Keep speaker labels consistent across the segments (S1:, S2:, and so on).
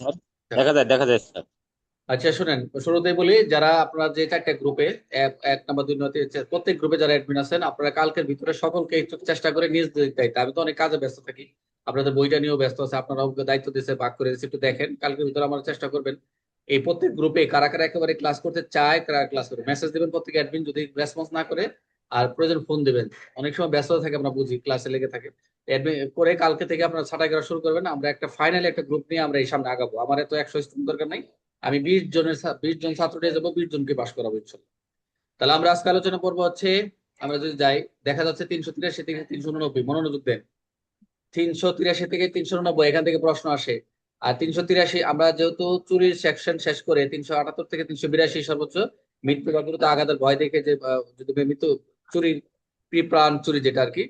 S1: Sir, দেখা যায় sir.
S2: আচ্ছা শুনেন, শুরুতেই বলি, যারা আপনারা যে চারটা গ্রুপে, এক নম্বর, দুই নম্বর, তিন, চার, প্রত্যেক গ্রুপে যারা অ্যাডমিন আছেন, আপনারা কালকের ভিতরে সকলকে একটু চেষ্টা করে নিজ দায়িত্ব, আমি তো অনেক কাজে ব্যস্ত থাকি, আপনাদের বইটা নিয়েও ব্যস্ত আছে, আপনারাও দায়িত্ব দিয়েছে, ভাগ করে দিয়েছে, একটু দেখেন কালকের ভিতরে আমরা চেষ্টা করবেন এই প্রত্যেক গ্রুপে কারা কারা একেবারে ক্লাস করতে চায়, কারা ক্লাস করে মেসেজ দিবেন প্রত্যেক অ্যাডমিন, যদি রেসপন্স না করে আর প্রয়োজন ফোন দিবেন। অনেক সময় ব্যস্ত থাকে, আমরা বুঝি, ক্লাসে লেগে থাকে। অ্যাডমিন করে কালকে থেকে আপনারা ছাঁটাই করা শুরু করবেন, আমরা একটা ফাইনালি একটা গ্রুপ নিয়ে আমরা এই সামনে আগাবো। আমার এত 100 স্টুডেন্ট দরকার নাই, আমি 20 জন ছাত্র নিয়ে যাবো, 20 জনকে পাশ করাবো ইনশাল্লাহ। তাহলে আমরা আজকে আলোচনা করবো হচ্ছে, আমরা যদি যাই, দেখা যাচ্ছে 383 থেকে 389, মনোযোগ দেন। 383 থেকে 389 এখান থেকে প্রশ্ন আসে। আর 383 আমরা যেহেতু চুরির সেকশন শেষ করে 378 থেকে 382 সর্বোচ্চ মৃত্যু বা গুরুতর আঘাতের ভয় দেখে যে যদি মৃত্যু, চুরির প্রাণ চুরি যেটা আর কি,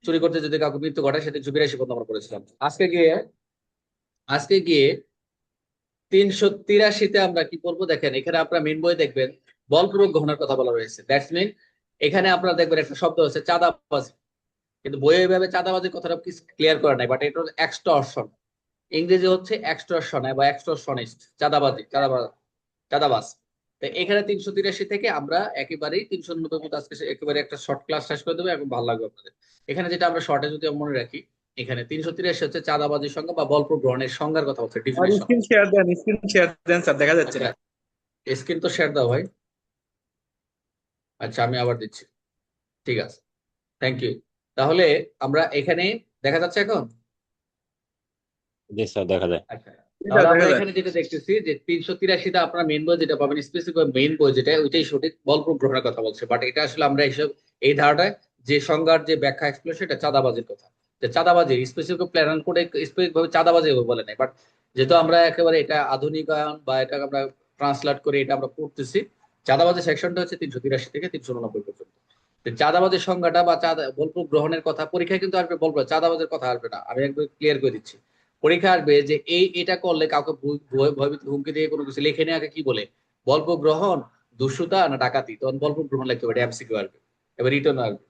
S2: চুরি করতে যদি কাউকে মৃত্যু ঘটে, সে 382 পর্যন্ত আমরা করেছিলাম। আজকে গিয়ে 383-তে আমরা কি করবো দেখেন, এখানে আপনার মেন বই দেখবেন বলপূর্বক গ্রহণের কথা বলা রয়েছে, দ্যাটস মিন এখানে আপনারা দেখবেন একটা শব্দ হচ্ছে চাঁদাবাজি। কিন্তু বইয়ে এইভাবে চাঁদাবাজির কথাটা ক্লিয়ার করা নাই, বাট এটা হচ্ছে এক্সটর্শন। ইংরেজি হচ্ছে এক্সটর্শন বা এক্সটর্শনিস্ট, চাঁদাবাজি, চাঁদাবাজ। তো এখানে 383 থেকে আমরা একেবারেই 390 মতো আজকে একেবারে একটা শর্ট ক্লাস শেষ করে দেবো এবং ভালো লাগবে আপনাদের। এখানে যেটা আমরা শর্টে যদি মনে রাখি, এখানে 383 হচ্ছে চাঁদাবাজির সংজ্ঞা বা বলপূর্বক গ্রহণের সংজ্ঞার কথা হচ্ছে,
S1: আর
S2: ডিফিনেশন।
S1: স্ক্রিন শেয়ার দেন, স্ক্রিন শেয়ার দেন স্যার, দেখা যাচ্ছে
S2: আচ্ছা,
S1: না।
S2: স্ক্রিন তো শেয়ার দাও ভাই। আচ্ছা, আমি আবার দিচ্ছি। ঠিক আছে, থ্যাংক ইউ। তাহলে আমরা এখানে, দেখা যাচ্ছে এখন?
S1: জি স্যার, দেখা যায়।
S2: আচ্ছা,
S1: জি স্যার,
S2: তাহলে আমরা
S1: দেখা যায়।
S2: এখানে যেটা দেখতেছি যে 383-তে আপনারা মেন বই যেটা পাবেন, স্পেসিফিক মেইন বই যেটা, ওইটাই সঠিক বলপ্রয়োগ গ্রহণের কথা বলছে, বাট এটা আসলে আমরা এইসব, এই ধারাটায় যে সংজ্ঞার যে ব্যাখ্যা এক্সপ্লেন, সেটা চাঁদাবাজির কথা। যে চাঁদাবাজি স্পেসিফিক প্ল্যান করে স্পেসিফিক ভাবে চাঁদাবাজি বলে নাই, বাট যেহেতু আমরা একেবারে এটা আধুনিকায়ন বা এটা আমরা ট্রান্সলেট করে এটা আমরা পড়তেছি, চাঁদাবাজি সেকশনটা হচ্ছে 383 থেকে 389 পর্যন্ত। তো চাঁদাবাজির সংজ্ঞাটা বা চাঁদা বলপ্রয়োগ গ্রহণের কথা পরীক্ষায় কিন্তু আসবে, বলবো চাঁদাবাজির কথা আসবে না, আমি একবার ক্লিয়ার করে দিচ্ছি। পরীক্ষা আসবে যে এটা করলে কাউকে ভয়ভীতি হুমকি দিয়ে কোনো কিছু লিখে নিয়ে আগে কি বলে, বল্প গ্রহণ, দস্যুতা না ডাকাতি, তখন বল্প গ্রহণ লিখতে হবে, এমসিকিউ আসবে। এবার রিটার্ন আসবে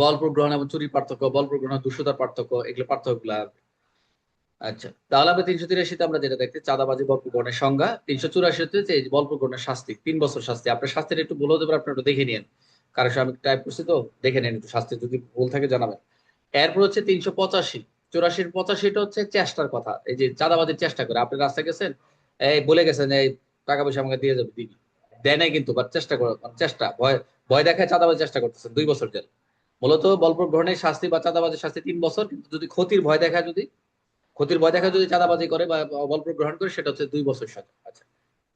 S2: বল্প গ্রহণ এবং চুরির পার্থক্য, বল্প গ্রহণ দস্যুতার পার্থক্য, এগুলো পার্থক্য আসবে। আচ্ছা, তাহলে আমরা 383-তে আমরা যেটা দেখতে, চাঁদাবাজি বল্প গ্রহণের সংজ্ঞা। 384 হচ্ছে এই বল্প গ্রহণের শাস্তি, 3 বছর শাস্তি। আপনার শাস্তিটা একটু বলে দেবেন, আপনার একটু দেখে নিন, কারণ আমি টাইপ করছি তো, দেখে নিন একটু, শাস্তি যদি ভুল থাকে জানাবেন। এরপর হচ্ছে 385, 84, 85টা হচ্ছে চেষ্টার কথা। এই যে চাঁদাবাজির চেষ্টা করে, আপনি রাস্তায় গেছেন, এই বলে গেছেন এই টাকা পয়সা আমাকে দিয়ে যাবে, দিবি, দেয় নাই কিন্তু, বাট চেষ্টা করে, মানে চেষ্টা, ভয়, ভয় দেখায় চাঁদাবাজির চেষ্টা করতেছেন, 2 বছর জেল। মূলত বলপ্রয়োগ গ্রহণের শাস্তি বা চাঁদাবাজির শাস্তি 3 বছর, কিন্তু যদি ক্ষতির ভয় দেখায় যদি চাঁদাবাজি করে বা বলপ্রয়োগ গ্রহণ করে, সেটা হচ্ছে 2 বছর সাজা। আচ্ছা,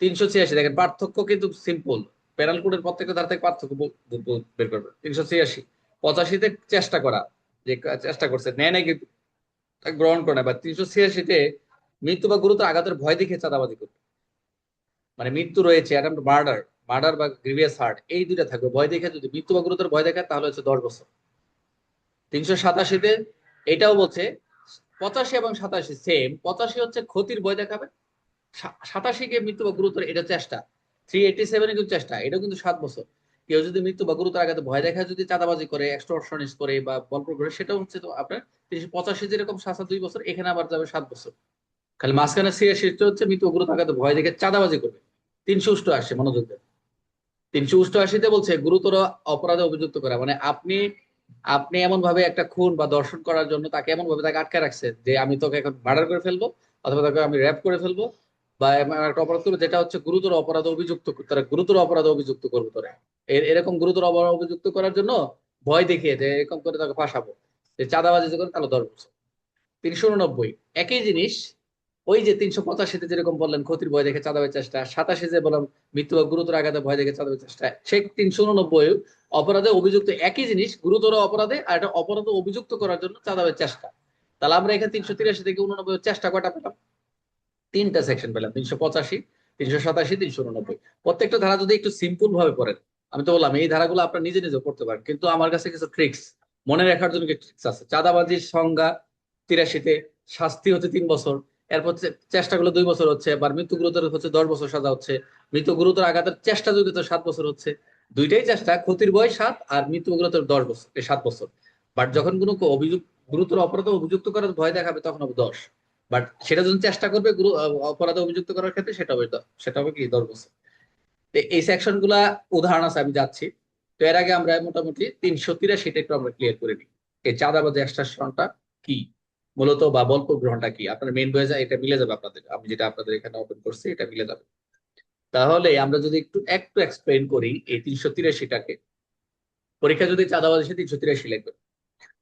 S2: 386 দেখেন, পার্থক্য কিন্তু সিম্পল, প্যারাল কোডের প্রত্যেকটা ধারা থেকে পার্থক্য বের করবে। 386, 85-তে চেষ্টা করা, যে চেষ্টা করছে, নেয় নাই কিন্তু গ্রহণ করে না। বা 386-তে মৃত্যু বা গুরুতর আঘাতের ভয় দেখে চাঁদাবাজি করবে, মানে মৃত্যু রয়েছে, অ্যাটেম্প মার্ডার, মার্ডার বা গ্রিভিয়াস হার্ট, এই দুইটা থাকবে। ভয় দেখে যদি মৃত্যু বা গুরুতর ভয় দেখায়, তাহলে হচ্ছে 10 বছর। 387-তে এটাও বলছে, 85 এবং 87 সেম। 85 হচ্ছে ক্ষতির ভয় দেখাবে, 87-কে মৃত্যু বা গুরুতর, এটা চেষ্টা। 387 কিন্তু চেষ্টা, এটাও কিন্তু 7 বছর। কেউ যদি মৃত্যু বা গুরুতর আঘাতে ভয় দেখায় যদি চাঁদাবাজি করে, এক্সটর্শনিস্ট করে বা বলপ্রয়োগ করে, সেটা হচ্ছে তো আপনার 385 যেরকম শাস্তি 2 বছর, এখানে আবার যাবে 7 বছর। খালি মাঝখানে 86 হচ্ছে মৃত্যু বা গুরুতর আঘাতে ভয় দেখে চাঁদাবাজি করবে। 388, মনোযোগ দেন, 388-তে বলছে গুরুতর অপরাধে অভিযুক্ত করা, মানে আপনি আপনি এমন ভাবে একটা খুন বা ধর্ষণ করার জন্য তাকে এমন ভাবে তাকে আটকে রাখছেন যে আমি তোকে এখন মার্ডার করে ফেলবো, অথবা তাকে আমি র্যাপ করে ফেলবো, বা এমন একটা অপরাধ করবো যেটা হচ্ছে গুরুতর অপরাধে অভিযুক্ত, তারা গুরুতর অপরাধে অভিযুক্ত করবো তোরা। এরকম গুরুতর অপরাধ অভিযুক্ত করার জন্য ভয় দেখিয়ে যে এরকম করে তাকে ফাঁসাবো, যে চাঁদাবাজি যে করে, তাহলে 10 বছর। 389, একই জিনিস। ওই যে 385-তে যেরকম বললেন ক্ষতির ভয় দেখে চাঁদাবাজির চেষ্টা, 87 যে বললাম মৃত্যু বা গুরুতর আঘাতে ভয় দেখে চাঁদাবাজির চেষ্টা, সেই 389 অপরাধে অভিযুক্ত, একই জিনিস, গুরুতর অপরাধে আর একটা অপরাধে অভিযুক্ত করার জন্য চাঁদাবাজির চেষ্টা। তাহলে আমরা এখানে 383 থেকে 89 চেষ্টা কয়টা পেলাম? 3টা সেকশন পেলাম, 385, 387, 389। প্রত্যেকটা ধারা যদি একটু সিম্পল ভাবে পড়েন, আমি তো বললাম এই ধারাগুলো আপনার নিজে নিজে পড়তে পারেন, কিন্তু আমার কাছে কিছু ট্রিক্স মনে রাখার জন্য কিছু ট্রিক্স আছে। চাঁদাবাজির সংজ্ঞা 83-তে, শাস্তি হচ্ছে 3 বছর, এরপর চেষ্টাগুলো 2 বছর হচ্ছে, আবার মৃত্যু গুরুতর হচ্ছে 10 বছর সাজা হচ্ছে, মৃত্যু গুরুতর আঘাতের চেষ্টা যদি তো 7 বছর হচ্ছে। দুইটাই চেষ্টা, ক্ষতির বয়স 7 আর মৃত্যু গুরুতর 10 বছর, 7 বছর। বাট যখন কোনো অভিযোগ, গুরুতর অপরাধ অভিযুক্ত করার ভয় দেখাবে, তখন হবে 10। বাট সেটা যখন চেষ্টা করবে অপরাধে অভিযুক্ত করার ক্ষেত্রে সেটা হবে কি 10 বছর। তো এই সেকশন গুলা উদাহরণ আছে, আমি যাচ্ছি। তো এর আগে আমরা মোটামুটি 383টা একটু আমরা ক্লিয়ার করে নিই। এই চাঁদাবাজি এক্সটর্শনটা কি মূলত, বা বল গ্রহণটা কি, আপনার মেইন বয়ে যায়, এটা মিলে যাবে আপনাদের, আমি যেটা আপনাদের এখানে ওপেন করছি এটা মিলে যাবে। তাহলে আমরা যদি একটু একটু এক্সপ্লেন করি এই 383টাকে। পরীক্ষা যদি চাঁদাবাজি আসে 383 লিখবে।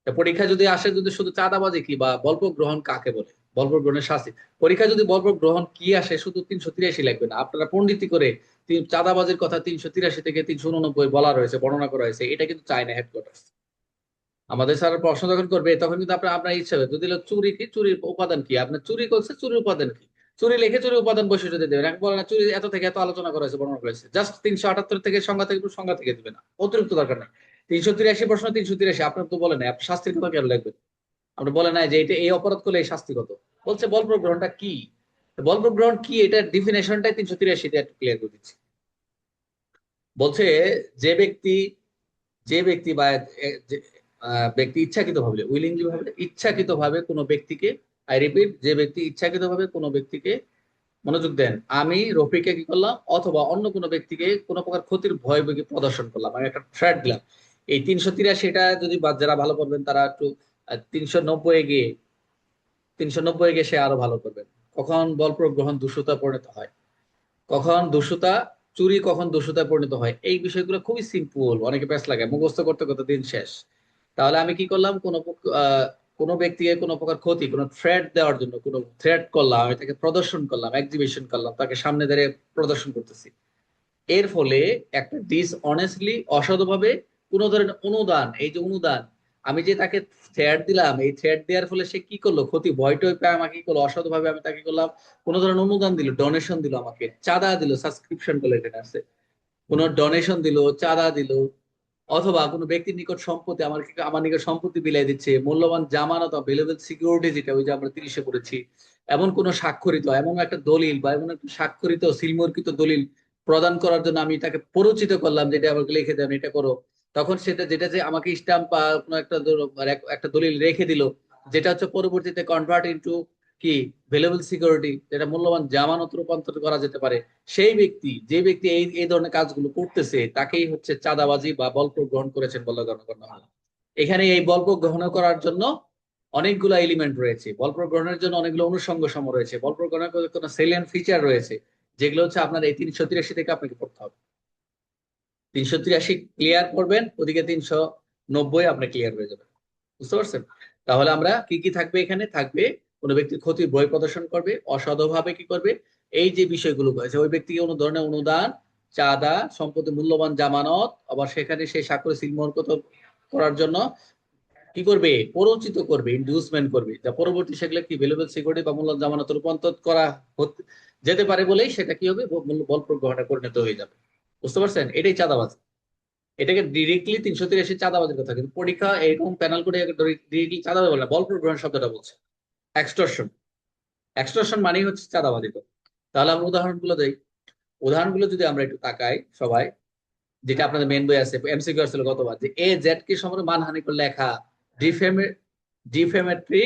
S2: তা পরীক্ষা যদি আসে যদি শুধু চাঁদাবাজি কি বা বল্প গ্রহণ কাকে বলে, বল্প গ্রহণের শাস্তি, পরীক্ষা যদি বল্প গ্রহণ কি আসে শুধু 383 লিখবে না, আপনারা পণ্ডিতি করে চাঁদাবাজির কথা 383 থেকে 389 বলা রয়েছে, বর্ণনা করা হয়েছে, এটা কিন্তু চায় না হেডকোয়ার্টার। আমাদের স্যার প্রশ্ন যখন করবে তখন কিন্তু আপনার আপনার ইচ্ছা হবে, যদি চুরি কি, চুরির উপাদান কি, আপনার চুরি করছে চুরির উপাদান কি, চুরি লিখে চুরির উপাদান বৈশিষ্ট্য দিয়ে দেবেন। এখন বলে না চুরি এত থেকে এত আলোচনা করা হয়েছে, বর্ণনা করা হয়েছে, জাস্ট 378 থেকে সংজ্ঞা থেকে দিবে না, অতিরিক্ত দরকার নেই। 383 প্রশ্ন 383, আপনার তো বলে নাই আপনি শাস্তির কথা কেন লিখবেন? আপনি বলে নাই যে এটা এই অপরাধ করলে এই শাস্তি কত, বলছে বল প্রয়োগ গ্রহণটা কি। বল প্রয়োগ গ্রহণ কি, এটার ডিফিনেশনটাই 383 একটু ক্লিয়ার করে দিচ্ছি। বলছে যে ব্যক্তি যে ব্যক্তি বা ব্যক্তি ইচ্ছাকৃত ভাবে, উইলিংলি ভাবে, ইচ্ছাকৃত ভাবে কোনো ব্যক্তিকে, আই রিপিট, যে ব্যক্তি ইচ্ছাকৃত ভাবে কোনো ব্যক্তিকে, মনোযোগ দেন, আমি রফিককে কি করলাম অথবা অন্য কোনো ব্যক্তিকে কোনো প্রকার ক্ষতির ভয় ভীতি প্রদর্শন করলাম, আমি একটা থ্রেট দিলাম। এই 383 এটা যদি যারা ভালো করবেন তারা একটু 390 গিয়ে 390 গিয়ে সে আরো ভালো করবেন। কখন বল প্রয়োগ গ্রহণ দুষ্টতা পরিণত হয়, কখন দস্যুতা, চুরি কখন দস্যুতায় পরিণত হয়, এই বিষয়গুলো খুবই সিম্পল, অনেকে প্যাচ লাগে মুখস্থ করতে করতে দিন শেষ। তাহলে আমি কি করলাম, কোনো ব্যক্তিকে কোনো প্রকার ক্ষতি, কোনো থ্রেট দেওয়ার জন্য কোনো থ্রেট করলাম, আমি তাকে প্রদর্শন করলাম, এক্সিবিশন করলাম, তাকে সামনে দাঁড়িয়ে প্রদর্শন করতেছি। এর ফলে একটা ডিসঅনেস্টলি, অসাধুভাবে কোনো ধরনের অনুদান, এই যে অনুদান, আমি যে তাকে থ্রেট দিলাম, এই থ্রেট দেওয়ার ফলে সে কি করলো, ক্ষতি ভয় টয় পেয়ে আমাকে কি করলো, অসাধুভাবে আমি তাকে করলাম, কোনো ধরনের অনুদান দিল, ডোনেশন দিল, আমাকে চাঁদা দিল, সাবস্ক্রিপশন করলে এটা আছে, কোনো ডোনেশন দিল, চাঁদা দিল, অথবা কোনো ব্যক্তির নিকট সম্পত্তি, আমার নিকট সম্পত্তি বিলাই দিচ্ছে, মূল্যবান জামানত, ভ্যালুয়েবল সিকিউরিটি, যেটা ওই যে আমরা 30-এ পড়েছি, এমন কোন স্বাক্ষরিত, এমন একটা দলিল বা এমন একটা স্বাক্ষরিত সিলমর্কিত দলিল প্রদান করার জন্য আমি তাকে পরিচিত করলাম, যেটা আমাকে লিখে দেন এটা করো। তখন সেটা যেটা যে আমাকে স্ট্যাম্প বা কোনো একটা দলিল রেখে দিল, যেটা হচ্ছে পরবর্তীতে কনভার্ট ইনটু কি ভ্যালুয়েবল সিকিউরিটি, যেটা মূল্যবান জামানত রূপান্তর করা যেতে পারে। সেই ব্যক্তি, যে ব্যক্তি এই এই ধরনের কাজগুলো করতেছে, তাকেই হচ্ছে চাঁদাবাজি বা বল প্রয়োগ গ্রহণ করেছেন বলে গণ্য করা হয়। এখানে এই বল প্রয়োগ গ্রহণ করার জন্য অনেকগুলো এলিমেন্ট রয়েছে, বল প্রয়োগ গ্রহণের জন্য অনেকগুলো অনুষঙ্গ সম রয়েছে, বল প্রয়োগ গ্রহণের কোনো সেলিয়েন্ট ফিচার রয়েছে, যেগুলো হচ্ছে আপনার এই 383 থেকে আপনাকে পড়তে হবে। 383 ক্লিয়ার করবেন, ওদিকে 390 আপনি ক্লিয়ার হয়ে যাবেন। বুঝতে পারছেন? তাহলে আমরা কি কি থাকবে, এখানে থাকবে কোনো ব্যক্তির ক্ষতির ভয় প্রদর্শন করবে, অসাধুভাবে কি করবে, এই যে বিষয়গুলো আছে, ওই ব্যক্তিকে কোনো ধরনের অনুদান, চাঁদা, সম্পত্তি, মূল্যবান জামানত, আবার সেখানে সেই স্বাক্ষর সিলমোহরকত করার জন্য কি করবে, প্ররোচিত করবে, ইনডিউসমেন্ট করবে, যা পরবর্তী সেগুলো কি ভ্যালুয়েবল সিকিউরিটি বা মূল্যবান জামানত রূপান্তর করা যেতে পারে, বলেই সেটা কি হবে, বল প্রয়োগ গ্রহণে পরিণত হয়ে যাবে। বুঝতে পারছেন? এটাই চাঁদাবাজি। এটাকে ডিরেক্টলি 383 চাঁদাবাজির কথা, কিন্তু পরীক্ষা এরকম প্যানেল করে ডিরেক্টলি চাঁদাবাজি বলে না, বল প্রয়োগ গ্রহণ শব্দটা বলছে। এক্সটর্শন, এক্সটর্শন মানেই হচ্ছে চাঁদাবাজি কথা। তাহলে আমরা উদাহরণগুলো দেই। উদাহরণগুলো যদি আমরা একটু তাকাই সবাই, যেটা আপনাদের মেন বই আছে, এমসিকিউ আসছিল গতবার, যে এ জেড কে সমরে মানহানি করে লেখা ডিফেমে ডিফেমেটরি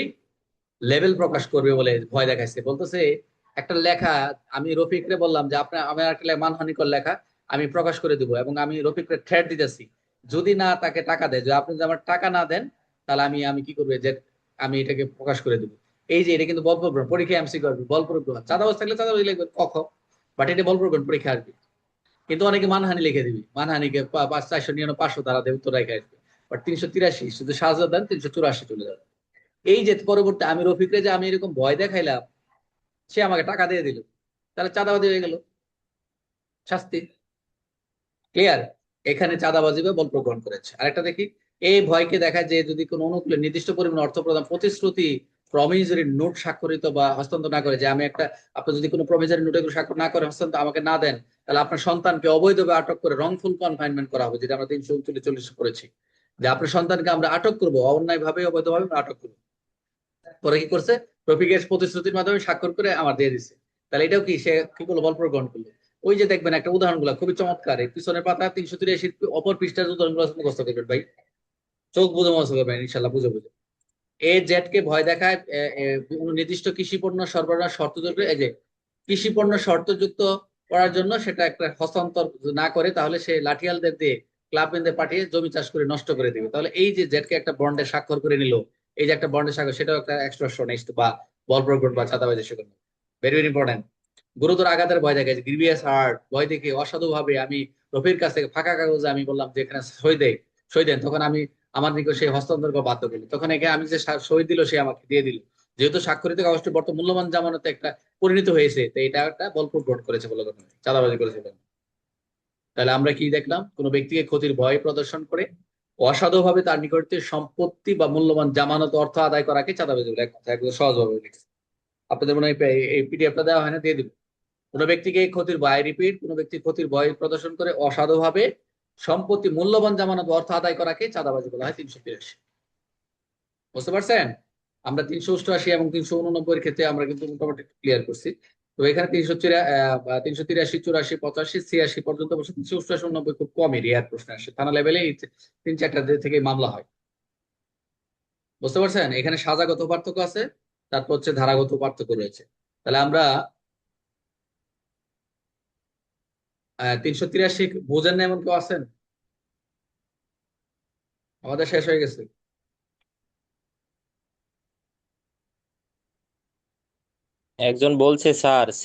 S2: লেভেল প্রকাশ করবে বলে ভয় দেখাইছে, বলতেছে একটা লেখা, আমি রফিকরে বললাম যে আপনার আমার একটা মানহানিকর লেখা আমি প্রকাশ করে দিব, এবং আমি রফিকরে থ্রেট দিতেছি, যদি না তাকে টাকা দেয়, যদি আপনি যদি আমার টাকা না দেন, তাহলে আমি আমি কি করবো, যে আমি এটাকে প্রকাশ করে দিব। এই যে এটা কিন্তু বল প্রগ্রহণ, পরীক্ষা এমসি করবে, বল প্রগ্রহণ, চাঁদাবাজ থাকলে চাঁদাবাজ লিখবে কখ, বাট এটা বল প্রগ্রহণ, পরীক্ষা আসবে। কিন্তু অনেকে মানহানি লিখে দিবি, মানহানিকে 499 500 ধারা দেবে, উত্তর রেখে আসবে। বাট 383 শুধু সাজা দেন, 384 চলে যাবে। এই যে পরবর্তী আমি রফিকরে যে আমি এরকম ভয় দেখাইলাম, সে আমাকে টাকা দিয়ে দিল, তাহলে চাঁদাবাজি হয়ে গেল, শাস্তি। ক্লিয়ার? এখানে চাঁদাবাজি বা বল প্রয়োগ করেছে। আরেকটা দেখি, এই ভয়কে দেখায় যে যদি কোনো অনুকূলে নির্দিষ্ট পরিমাণ অর্থ প্রদান, প্রতিশ্রুতি, প্রমিসরি নোট স্বাক্ষরিত বা হস্তান্তর না করে, যে আমি একটা, আপনি যদি কোনো প্রমিসরি নোটে স্বাক্ষর না করে হস্তান্তর আমাকে না দেন, তাহলে আপনার সন্তানকে অবৈধভাবে আটক করে রংফুল কনফাইনমেন্ট করা হবে, যেটা আমরা 339 করেছি, যে আপনার সন্তানকে আমরা আটক করবো, অন্যায় ভাবে অবৈধভাবে আটক করবো। পরে কি করছে, রফিকের প্রতিশ্রুতির মাধ্যমে স্বাক্ষর করে আমার দিয়ে দিছে, তাহলে এটাও কি সে কি করলো, বল প্রয়োগ করলো। ওই যে দেখবেন একটা উদাহরণ গুলা খুবই চমৎকার, এই পিছনের পাতা 383 অপর পৃষ্ঠার উদাহরণ গুলো মুখস্থ করবেন ভাই, চোখ বুঝে মুখস্থ করবেন ইনশাল্লাহ, বুঝে বুঝে। এ জেড কে ভয় দেখায় কোনো নির্দিষ্ট কৃষি পণ্য সরবরাহ শর্তযুক্ত, এই যে কৃষি পণ্য শর্তযুক্ত করার জন্য সেটা একটা হস্তান্তর না করে, তাহলে সে লাঠিয়ালদের দিয়ে ক্লাবম্যানদের পাঠিয়ে জমি চাষ করে নষ্ট করে দিবে। তাহলে এই যে জেডকে একটা বন্ডে স্বাক্ষর করে নিল, এই যে একটা বন্ডে স্বাক্ষর, সেটাও একটা এক্সটর্শনিস্ট বা বল প্রয়োগ বা চাঁদাবাজি, সেগুলো ভেরি ভেরি ইম্পর্টেন্ট। গুরুতর আঘাতের ভয় দেখায়, গ্রিভিয়াস হার্ট ভয় দেখে অসাধুভাবে আমি রফির কাছ থেকে ফাঁকা কাগজে আমি বললাম যে এখানে সই দেন, তখন আমি আমার দিকে সেই হস্তান্তর করে বাধ্য করলো, তখন একে আমি যে সই দিল সে আমাকে দিয়ে দিল। যেহেতু স্বাক্ষরিত কাগজটি বর্তমান মূল্যবান জামানতে একটা পরিণত হয়েছে, তো এটা একটা বলপ্রুফ গ্রহণ করেছে বলে কথা নয়, চাঁদাবাজি করেছে বলে। তাহলে আমরা কি দেখলাম? কোনো ব্যক্তিকে ক্ষতির ভয় প্রদর্শন করে অসাধুভাবে তার নিকটে সম্পত্তি বা মূল্যবান জামানত অর্থ আদায় করাকে চাঁদাবাজি বলে। এক কথা একদম সহজভাবে লিখছে। আপনাদের মনে হয় এই পিডিএফটা দেওয়া হয় না, দিয়ে দিব। কোনো ব্যক্তিকে ক্ষতির ভয়, রিপিট, কোনো ব্যক্তি ক্ষতির ভয় প্রদর্শন করে অসাধুভাবে সম্পত্তি মূল্যবান জামানত অর্থ আদায় করাকে চাঁদাবাজি বলা হয়। 383। বুঝতে পারছেন? আমরা 388 এবং 389 এর ক্ষেত্রে আমরা কিন্তু মোটামুটি ক্লিয়ার করছি। তো এখানে 383, 84, 85, 86 পর্যন্ত বসে। 388, 89 খুব কমই রেয়ার প্রশ্ন আসে, থানা লেভেলে এই 3-4টা থেকে মামলা হয়। বুঝতে পারছেন? এখানে সাজাগত পার্থক্য আছে, তারপর হচ্ছে ধারাগত পার্থক্য রয়েছে। তাহলে আমরা 383 বোঝেন না এমন কেউ আছেন? আমাদের শেষ হয়ে গেছে।
S1: একজন বলছে স্যার